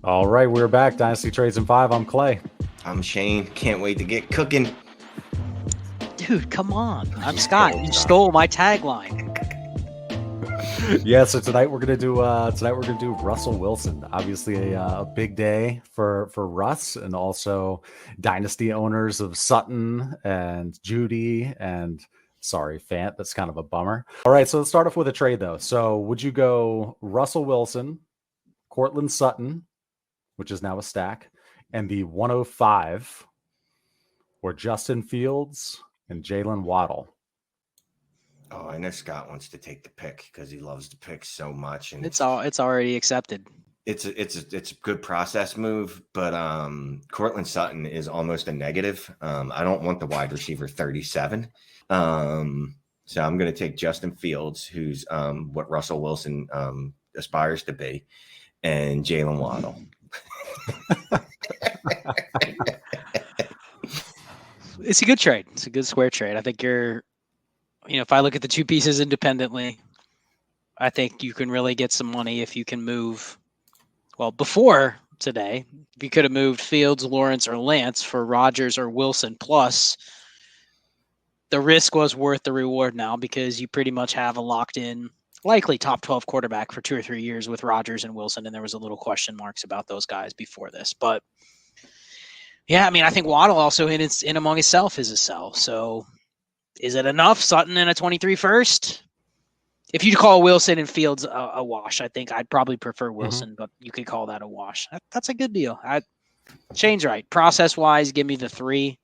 All right, we're back. Dynasty Trades in 5. I'm Clay. I'm Shane. Can't wait to get cooking. Dude, come on. I'm Scott. You stole my tagline. Yeah, so tonight we're gonna do Russell Wilson. Obviously, a big day for Russ, and also dynasty owners of Sutton and Jeudy and Fant. That's kind of a bummer. All right, so let's start off with a trade though. So would you go Russell Wilson, Courtland Sutton, which is now a stack, and the 105, or Justin Fields and Jalen Waddle? Oh, I know Scott wants to take the pick because he loves the pick so much, and it's already accepted. It's a good process move, but Courtland Sutton is almost a negative. I don't want the wide receiver 37, so I'm going to take Justin Fields, who's what Russell Wilson aspires to be, and Jalen Waddle. It's a good trade. It's a good square trade. I think if I look at the two pieces independently, I think you can really get some money if you can move. Well, before today, if you could have moved Fields, Lawrence, or Lance for Rodgers or Wilson, plus the risk was worth the reward now because you pretty much have a locked-in, likely top 12 quarterback for 2 or 3 years with Rodgers and Wilson, and there was a little question marks about those guys before this. But yeah, I mean, I think Waddle also in among himself is a sell. So is it enough? Sutton in a 23 first? If you call Wilson and Fields a wash, I think I'd probably prefer Wilson, but you could call that a wash. That's a good deal. Shane's right. Process-wise, give me the 3.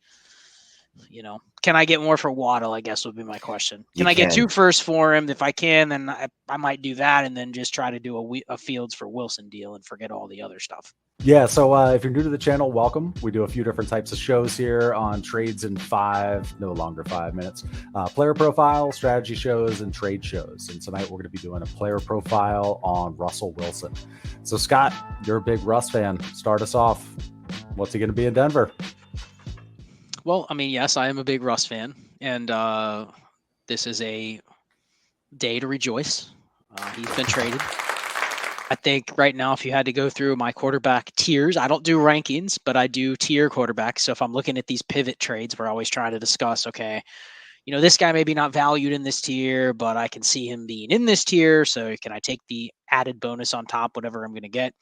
Can I get more for Waddle, I guess would be my question. Can I get 2 firsts for him? If I can, then I might do that and then just try to do a Fields for Wilson deal and forget all the other stuff. Yeah, so if you're new to the channel, welcome. We do a few different types of shows here on Trades in 5, no longer 5 minutes. Player profile, strategy shows, and trade shows. And tonight we're going to be doing a player profile on Russell Wilson. So Scott, you're a big Russ fan. Start us off. What's he going to be in Denver? Well, I mean, yes, I am a big Russ fan, and this is a day to rejoice. He's been traded. I think right now, if you had to go through my quarterback tiers, I don't do rankings, but I do tier quarterbacks. So if I'm looking at these pivot trades, we're always trying to discuss, okay, this guy may be not valued in this tier, but I can see him being in this tier. So can I take the added bonus on top, whatever I'm going to get?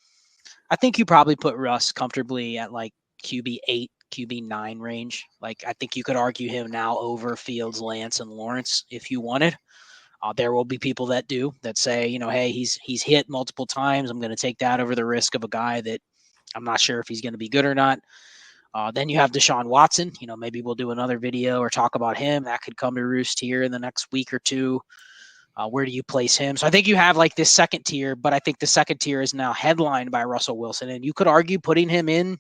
I think you probably put Russ comfortably at like QB8, QB9 range. Like, I think you could argue him now over Fields, Lance, and Lawrence if you wanted. There will be people that say, hey, he's hit multiple times. I'm going to take that over the risk of a guy that I'm not sure if he's going to be good or not. Then you have Deshaun Watson. Maybe we'll do another video or talk about him. That could come to roost here in the next week or two. Where do you place him? So I think you have like this second tier, but I think the second tier is now headlined by Russell Wilson. And you could argue putting him in,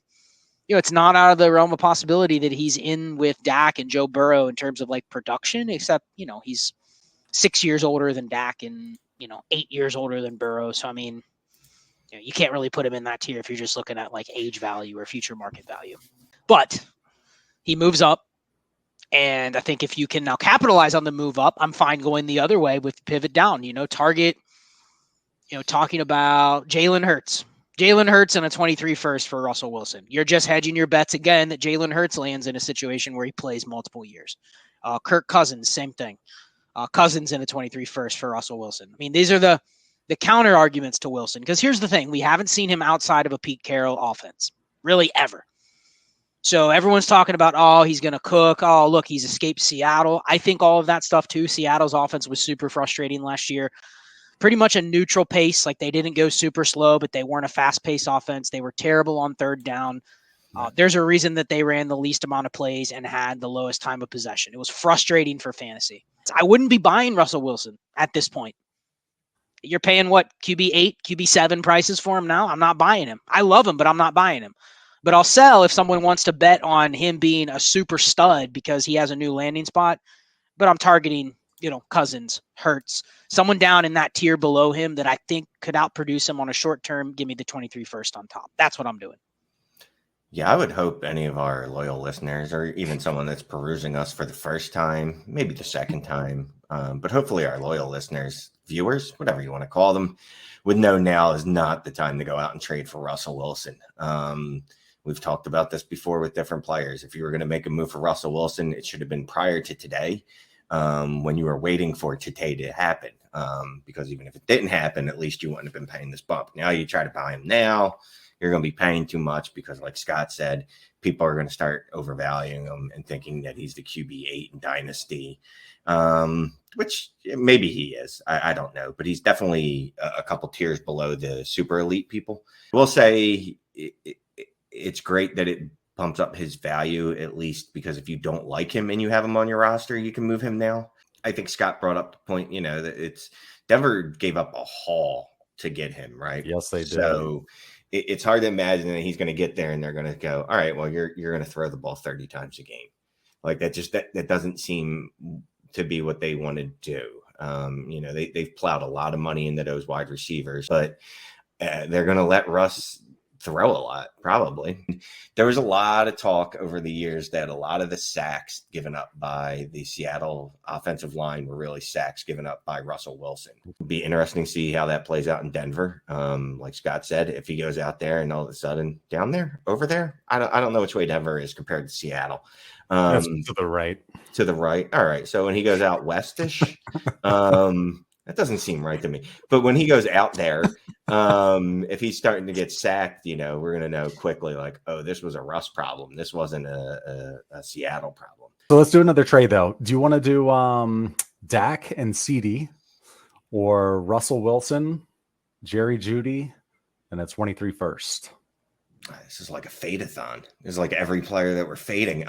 it's not out of the realm of possibility that he's in with Dak and Joe Burrow in terms of like production, except, he's 6 years older than Dak and, 8 years older than Burrow. So, I mean, you can't really put him in that tier if you're just looking at like age value or future market value. But he moves up. And I think if you can now capitalize on the move up, I'm fine going the other way with pivot down, target, talking about Jalen Hurts. Jalen Hurts in a 23 first for Russell Wilson. You're just hedging your bets again that Jalen Hurts lands in a situation where he plays multiple years. Kirk Cousins, same thing. Cousins in a 23 first for Russell Wilson. I mean, these are the counter arguments to Wilson. Because here's the thing. We haven't seen him outside of a Pete Carroll offense. Really, ever. So everyone's talking about, oh, he's going to cook. Oh, look, he's escaped Seattle. I think all of that stuff, too. Seattle's offense was super frustrating last year. Pretty much a neutral pace. Like, they didn't go super slow, but they weren't a fast-paced offense. They were terrible on third down. There's a reason that they ran the least amount of plays and had the lowest time of possession. It was frustrating for fantasy. I wouldn't be buying Russell Wilson at this point. You're paying what, QB8, QB7 prices for him now? I'm not buying him. I love him, but I'm not buying him. But I'll sell if someone wants to bet on him being a super stud because he has a new landing spot. But I'm targeting, Cousins, Hurts, someone down in that tier below him that I think could outproduce him on a short term. Give me the 23 first on top. That's what I'm doing. Yeah, I would hope any of our loyal listeners, or even someone that's perusing us for the first time, maybe the second time, but hopefully our loyal listeners, viewers, whatever you want to call them, would know now is not the time to go out and trade for Russell Wilson. We've talked about this before with different players. If you were going to make a move for Russell Wilson, it should have been prior to today, when you were waiting for today to happen. Because even if it didn't happen, at least you wouldn't have been paying this bump. Now you try to buy him now, you're going to be paying too much because, like Scott said, people are going to start overvaluing him and thinking that he's the QB8 in Dynasty, which maybe he is. I don't know, but he's definitely a couple tiers below the super elite people. We'll say it's great that it pumps up his value, at least because if you don't like him and you have him on your roster, you can move him now. I think Scott brought up the point, that it's Denver gave up a haul to get him, right? Yes, they did. So it's hard to imagine that he's going to get there and they're going to go, all right, well, you're going to throw the ball 30 times a game. Like that doesn't seem to be what they want to do. They've plowed a lot of money into those wide receivers, but they're going to let Russ throw a lot, probably. There was a lot of talk over the years that a lot of the sacks given up by the Seattle offensive line were really sacks given up by Russell Wilson. It'll be interesting to see how that plays out in Denver. Like Scott said, if he goes out there and all of a sudden down there, over there, I don't know which way Denver is compared to Seattle. That's to the right. To the right. All right. So when he goes out westish, that doesn't seem right to me. But when he goes out there, if he's starting to get sacked, we're going to know quickly, like, oh, this was a Russ problem. This wasn't a Seattle problem. So let's do another trade, though. Do you want to do Dak and CD or Russell Wilson, Jerry Jeudy, and a 23 first? This is like a fade-a-thon. This is like every player that we're fading.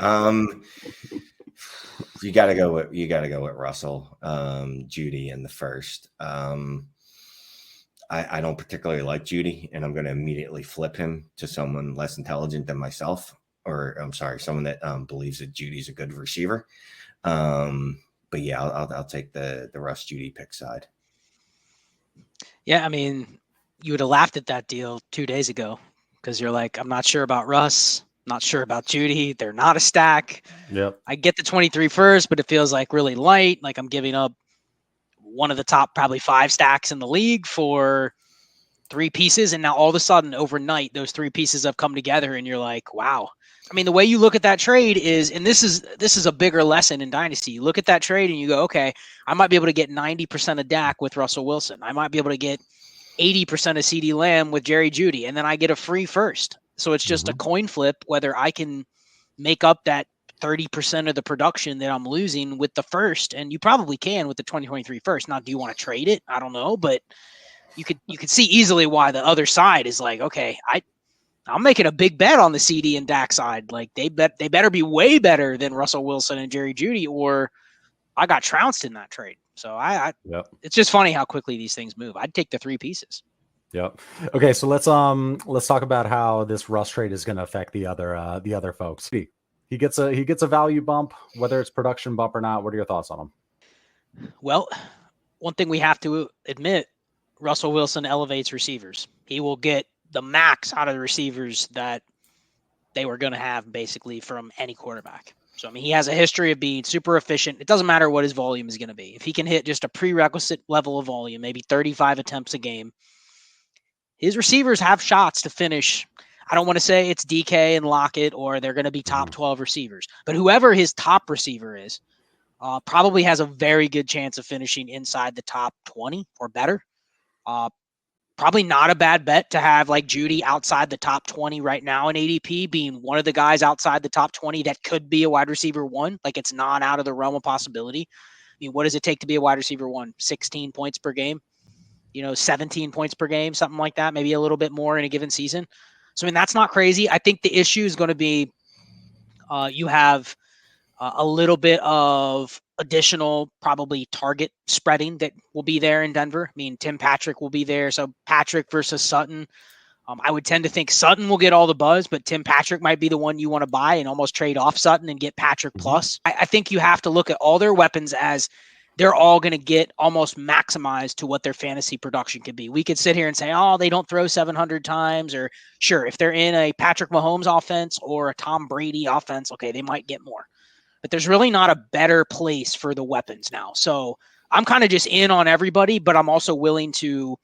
You got to go with Russell, Jeudy in the first. I don't particularly like Jeudy, and I'm going to immediately flip him to someone less intelligent than myself, or I'm sorry, someone that believes that Judy's a good receiver. But yeah, I'll take the Russ Jeudy pick side. Yeah, I mean, you would have laughed at that deal 2 days ago because you're like, I'm not sure about Russ, not sure about Jeudy. They're not a stack. Yep. I get the 23 first, but it feels like really light. Like I'm giving up one of the top probably 5 stacks in the league for 3 pieces. And now all of a sudden overnight, those 3 pieces have come together and you're like, wow. I mean, the way you look at that trade is, and this is a bigger lesson in Dynasty. You look at that trade and you go, okay, I might be able to get 90% of Dak with Russell Wilson. I might be able to get 80% of CD Lamb with Jerry Jeudy, and then I get a free first. So it's just a coin flip whether I can make up that 30% of the production that I'm losing with the first, and you probably can with the 2023 first. Now, do you want to trade it? I don't know, but you could see easily why the other side is like, okay, I'm making a big bet on the CD and Dak side. Like they better be way better than Russell Wilson and Jerry Jeudy, or I got trounced in that trade. So yep. It's just funny how quickly these things move. I'd take the 3 pieces. Yep. Okay, so let's talk about how this Russ trade is going to affect the other folks. He gets a value bump, whether it's production bump or not. What are your thoughts on him? Well, one thing we have to admit, Russell Wilson elevates receivers. He will get the max out of the receivers that they were going to have basically from any quarterback. So, I mean, he has a history of being super efficient. It doesn't matter what his volume is going to be. If he can hit just a prerequisite level of volume, maybe 35 attempts a game, his receivers have shots to finish. I don't want to say it's DK and Lockett or they're going to be top 12 receivers, but whoever his top receiver is probably has a very good chance of finishing inside the top 20 or better. Probably not a bad bet to have like Jeudy outside the top 20 right now in ADP, being one of the guys outside the top 20 that could be a wide receiver 1. Like it's not out of the realm of possibility. I mean, what does it take to be a wide receiver 1? 16 points per game, 17 points per game, something like that, maybe a little bit more in a given season. So, I mean, that's not crazy. I think the issue is going to be you have a little bit of additional probably target spreading that will be there in Denver. I mean, Tim Patrick will be there. So Patrick versus Sutton. I would tend to think Sutton will get all the buzz, but Tim Patrick might be the one you want to buy and almost trade off Sutton and get Patrick plus. I think you have to look at all their weapons as they're all going to get almost maximized to what their fantasy production could be. We could sit here and say, oh, they don't throw 700 times, or sure, if they're in a Patrick Mahomes offense or a Tom Brady offense, okay, they might get more. But there's really not a better place for the weapons now. So I'm kind of just in on everybody, but I'm also willing to,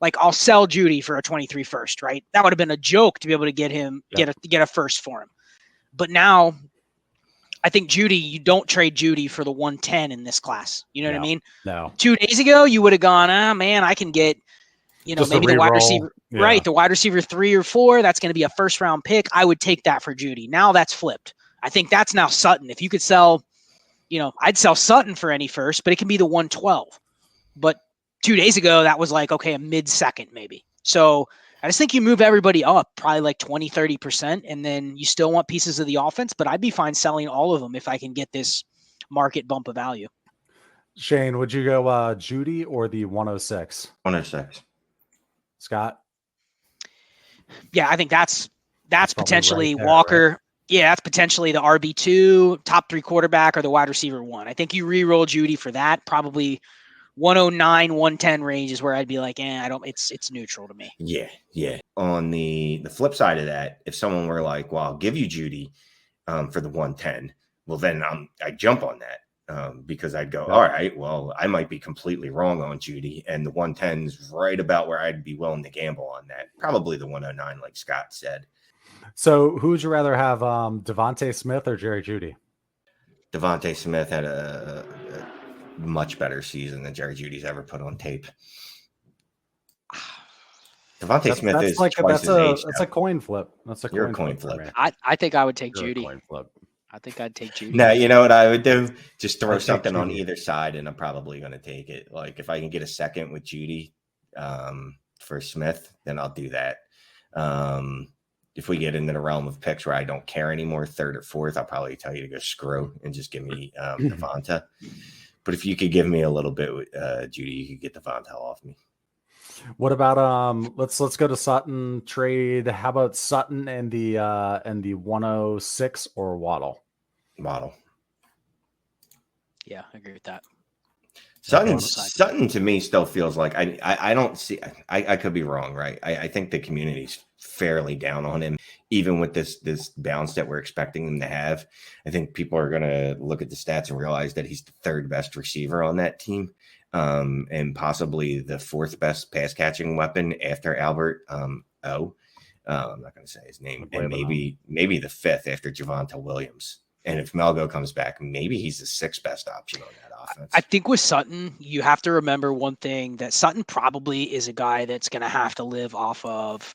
like, I'll sell Jeudy for a 23 first, right? That would have been a joke to be able to get him, get a first for him. But now I think Jeudy, you don't trade Jeudy for the 110 in this class. You know what I mean? No. 2 days ago, you would have gone, man, I can get, Just maybe the wide receiver, right? The wide receiver 3 or 4, that's going to be a first round pick. I would take that for Jeudy. Now that's flipped. I think that's now Sutton. If you could sell, I'd sell Sutton for any first, but it can be the 112. But 2 days ago, that was like, okay, a mid-second maybe. So I just think you move everybody up probably like 20, 30%, and then you still want pieces of the offense, but I'd be fine selling all of them if I can get this market bump of value. Shane, would you go Jeudy or the 106? 106. Scott? Yeah, I think that's potentially right there, Walker. Right? Yeah, that's potentially the RB2, top 3 quarterback, or the wide receiver 1. I think you re-roll Jeudy for that. Probably 109, 110 range is where I'd be like, it's neutral to me. Yeah. On the flip side of that, if someone were like, well, I'll give you Jeudy for the 110, well, then I jump on that because I'd go, all right, well, I might be completely wrong on Jeudy, and the 110 is right about where I'd be willing to gamble on that. Probably the 109, like Scott said. So who would you rather have, Devontae Smith or Jerry Jeudy? Devontae Smith had a much better season than Jerry Jeudy's ever put on tape. Devontae Smith is like twice his age. That's a coin flip. That's a coin flip. I think I would take Jeudy. Coin flip. I think I'd take Jeudy. No, you know what I would do? Just throw something on either side, and I'm probably going to take it. Like if I can get a second with Jeudy for Smith, then I'll do that. If we get into the realm of picks where I don't care anymore, 3rd or 4th, I'll probably tell you to go screw and just give me Devonta. But if you could give me a little bit with Jeudy, you could get Devonta off me. What about let's go to Sutton trade. How about Sutton and the 106 or Waddle? Waddle. Yeah, I agree with that. Sutton to me still feels like I don't see. I could be wrong, right? I think the community's fairly down on him, even with this bounce that we're expecting him to have. I think people are going to look at the stats and realize that he's the 3rd best receiver on that team, and possibly the 4th best pass catching weapon after Albert I'm not going to say his name, and maybe the 5th after Javonte Williams. And if Melgo comes back, maybe he's the 6th best option on that offense. I think with Sutton, you have to remember one thing, that Sutton probably is a guy that's going to have to live off of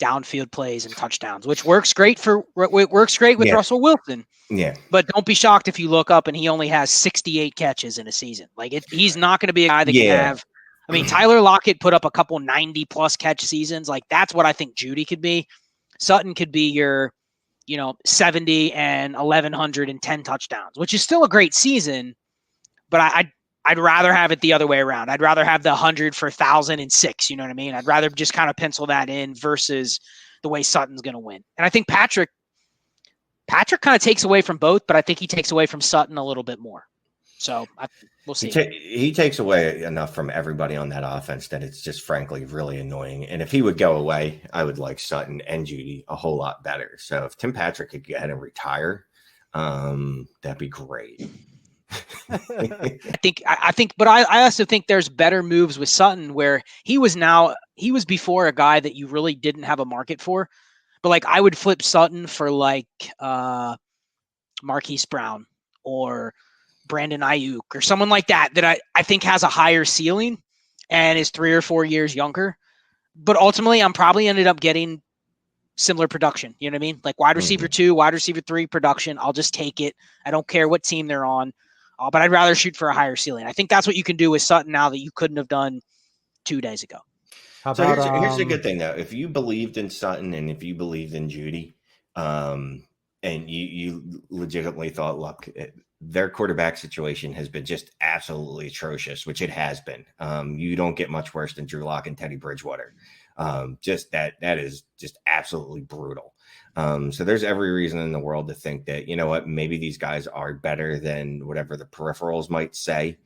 downfield plays and touchdowns, which works great with Russell Wilson. Yeah. But don't be shocked if you look up and he only has 68 catches in a season. He's not going to be a guy that can have. I mean, Tyler Lockett put up a couple 90+ catch seasons. Like that's what I think Jeudy could be. Sutton could be your 70 and 1,110 touchdowns, which is still a great season, but I'd rather have it the other way around. I'd rather have the 100 for 1,006. You know what I mean? I'd rather just kind of pencil that in versus the way Sutton's going to win. And I think Patrick kind of takes away from both, but I think he takes away from Sutton a little bit more. So we'll see. He takes away enough from everybody on that offense that it's just frankly really annoying. And if he would go away, I would like Sutton and Jeudy a whole lot better. So if Tim Patrick could go ahead and retire, that'd be great. I think, but I also think there's better moves with Sutton where he was before a guy that you really didn't have a market for, but like I would flip Sutton for like Marquise Brown or Brandon Ayuk or someone like that I think has a higher ceiling and is 3 or 4 years younger. But ultimately, I'm probably ended up getting similar production. You know what I mean? Like wide receiver 2, wide receiver 3 production. I'll just take it. I don't care what team they're on, but I'd rather shoot for a higher ceiling. I think that's what you can do with Sutton now that you couldn't have done 2 days ago. Here's the good thing, though. If you believed in Sutton and if you believed in Jeudy, and you legitimately thought, look, their quarterback situation has been just absolutely atrocious, which it has been. You don't get much worse than Drew Lock and Teddy Bridgewater. Just that is just absolutely brutal. So there's every reason in the world to think that, you know what, maybe these guys are better than whatever the peripherals might say.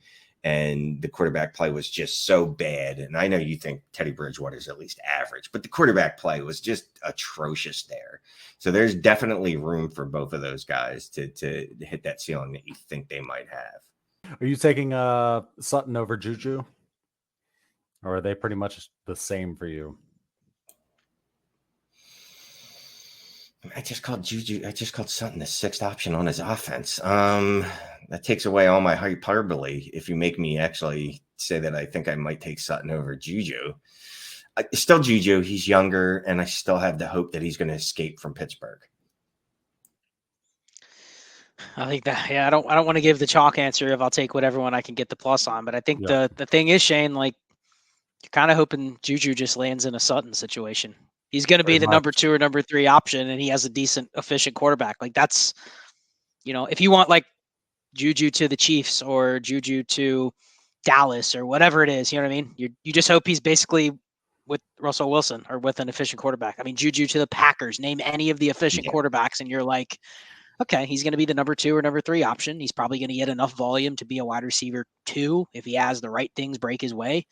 and the quarterback play was just so bad. And I know you think Teddy Bridgewater is at least average, but the quarterback play was just atrocious there. So there's definitely room for both of those guys to hit that ceiling that you think they might have. Are you taking Sutton over Juju? Or are they pretty much the same for you? I just called Sutton the sixth option on his offense. That takes away all my hyperbole if you make me actually say that I think I might take Sutton over Juju. Still Juju, he's younger, and I still have the hope that he's going to escape from Pittsburgh. I think that, I don't want to give the chalk answer if I'll take whatever one I can get the plus on, but I think the thing is, Shane, like, you're kind of hoping Juju just lands in a Sutton situation. He's going to be the number 2 or number 3 option, and he has a decent, efficient quarterback. Like, that's, if you want like Juju to the Chiefs or Juju to Dallas or whatever it is, you know what I mean? You just hope he's basically with Russell Wilson or with an efficient quarterback. I mean, Juju to the Packers, name any of the efficient quarterbacks, and you're like, okay, he's going to be the number 2 or number 3 option. He's probably going to get enough volume to be a wide receiver 2 if he has the right things break his way.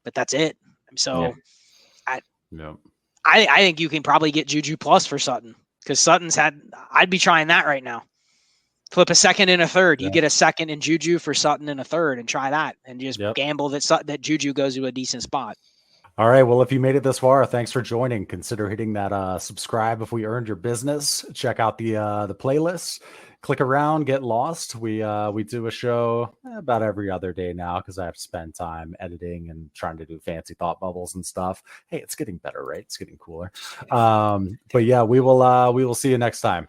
But that's it. So I think you can probably get Juju plus for Sutton, because Sutton's I'd be trying that right now. Flip a second and a third. You get a second in Juju for Sutton and a third, and try that, and just gamble that Juju goes to a decent spot. All right. Well, if you made it this far, thanks for joining. Consider hitting that subscribe if we earned your business. Check out the playlists. Click around, get lost. We do a show about every other day now because I have to spend time editing and trying to do fancy thought bubbles and stuff. Hey, it's getting better, right? It's getting cooler. But yeah, we will see you next time.